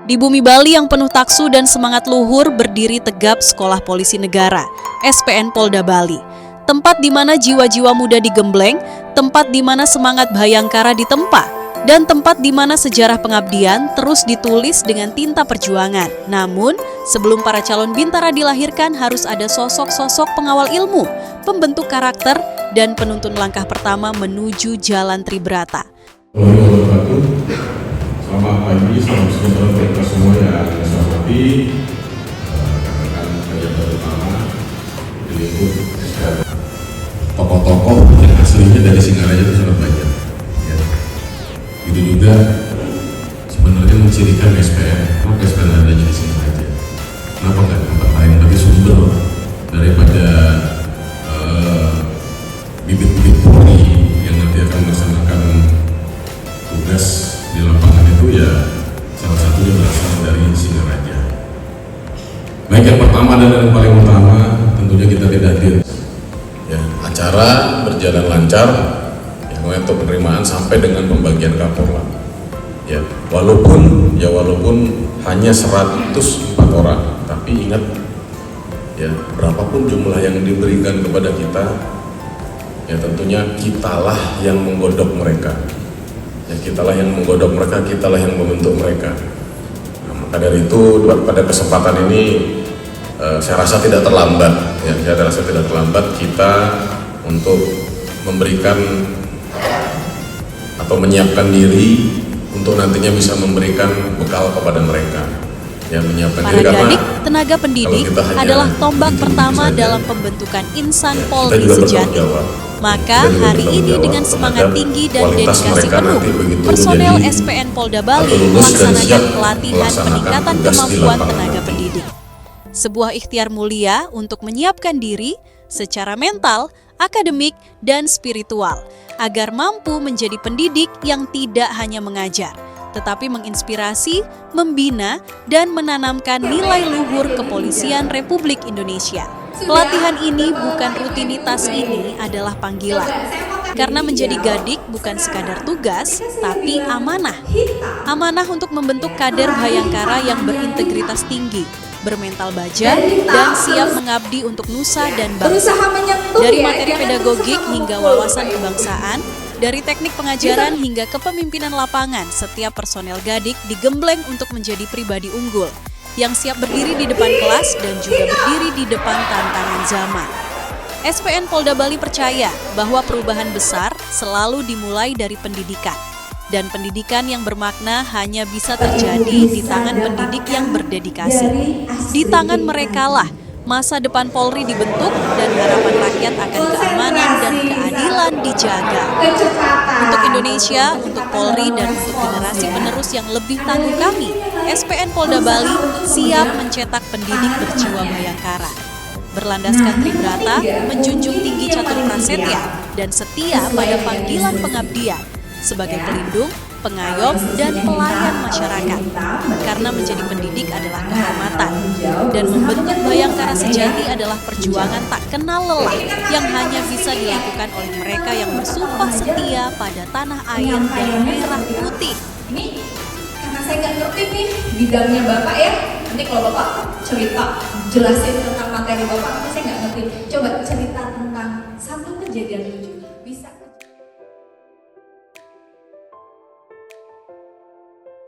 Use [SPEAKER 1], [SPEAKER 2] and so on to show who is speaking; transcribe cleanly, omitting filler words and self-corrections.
[SPEAKER 1] Di bumi Bali yang penuh taksu dan semangat luhur berdiri tegap Sekolah Polisi Negara, SPN Polda Bali. Tempat di mana jiwa-jiwa muda digembleng, tempat di mana semangat Bhayangkara ditempa, dan tempat di mana sejarah pengabdian terus ditulis dengan tinta perjuangan. Namun, sebelum para calon bintara dilahirkan harus ada sosok-sosok pengawal ilmu, pembentuk karakter, dan penuntun langkah pertama menuju jalan Tribrata.
[SPEAKER 2] Selamat pagi, salam sejahtera untuk kita semua yang saya hormati, rekan-rekan pejabat utama di lingkup SPN. Tokoh-tokoh yang aslinya dari Singaraja itu sangat banyak. Ya. Itu juga sebenarnya mencirikan SPN. Kenapa SPN adanya di Singaraja? Kenapa nggak di tempat lain? Tapi sumber daripada bibit-bibit Polri yang nanti akan melaksanakan tugas di lapangan itu ya salah satunya berasal dari Singaraja. Baik, yang pertama dan yang paling utama tentunya kita tidak hadir. Ya, acara berjalan lancar ya, untuk penerimaan sampai dengan pembagian Kapolda. Ya, walaupun hanya 104 orang, tapi ingat ya, berapapun jumlah yang diberikan kepada kita, ya tentunya kitalah yang menggodok mereka. Ya, kitalah yang menggodok mereka, kitalah yang membentuk mereka. Nah, maka dari itu pada kesempatan ini saya rasa tidak terlambat, ya, saya rasa tidak terlambat kita untuk memberikan atau menyiapkan diri untuk nantinya bisa memberikan bekal kepada mereka. Ya, menyiapkan
[SPEAKER 1] Para
[SPEAKER 2] diri karena
[SPEAKER 1] Gadik, tenaga pendidik adalah tombak pertama dalam pembentukan insan Polri sejati. Maka hari ini dengan semangat tinggi dan dedikasi penuh, personel SPN Polda Bali melaksanakan pelatihan peningkatan kemampuan tenaga pendidik. Sebuah ikhtiar mulia untuk menyiapkan diri secara mental, akademik, dan spiritual agar mampu menjadi pendidik yang tidak hanya mengajar, tetapi menginspirasi, membina, dan menanamkan nilai luhur kepolisian Republik Indonesia. Pelatihan ini bukan rutinitas, ini adalah panggilan. Karena menjadi Gadik bukan sekadar tugas, tapi amanah. Amanah untuk membentuk kader Bhayangkara yang berintegritas tinggi, bermental baja, dan siap mengabdi untuk nusa dan bangsa. Dari materi pedagogik hingga wawasan kebangsaan, dari teknik pengajaran hingga kepemimpinan lapangan, setiap personel Gadik digembleng untuk menjadi pribadi unggul yang siap berdiri di depan kelas dan juga berdiri di depan tantangan zaman. SPN Polda Bali percaya bahwa perubahan besar selalu dimulai dari pendidikan. Dan pendidikan yang bermakna hanya bisa terjadi di tangan pendidik yang berdedikasi. Di tangan merekalah masa depan Polri dibentuk dan harapan rakyat akan keamanan dan keadilan dijaga. Untuk Indonesia, untuk Polri, dan untuk generasi penerus yang lebih tangguh kami, SPN Polda Bali siap mencetak pendidik berjiwa Bhayangkara. Berlandaskan Tribrata, menjunjung tinggi catur prasetya, dan setia pada panggilan pengabdian sebagai pelindung, pengayom, dan pelayan masyarakat. Karena menjadi pendidik adalah kehormatan, dan membentuk Bhayangkara sejati adalah perjuangan tak kenal lelah yang hanya bisa dilakukan oleh mereka yang bersumpah setia pada tanah air dan merah putih.
[SPEAKER 3] Ini karena saya nggak ngerti nih bidangnya Bapak ya, nanti kalau Bapak cerita, jelasin tentang materi Bapak, tapi saya nggak ngerti. Coba cerita tentang satu kejadian lucu.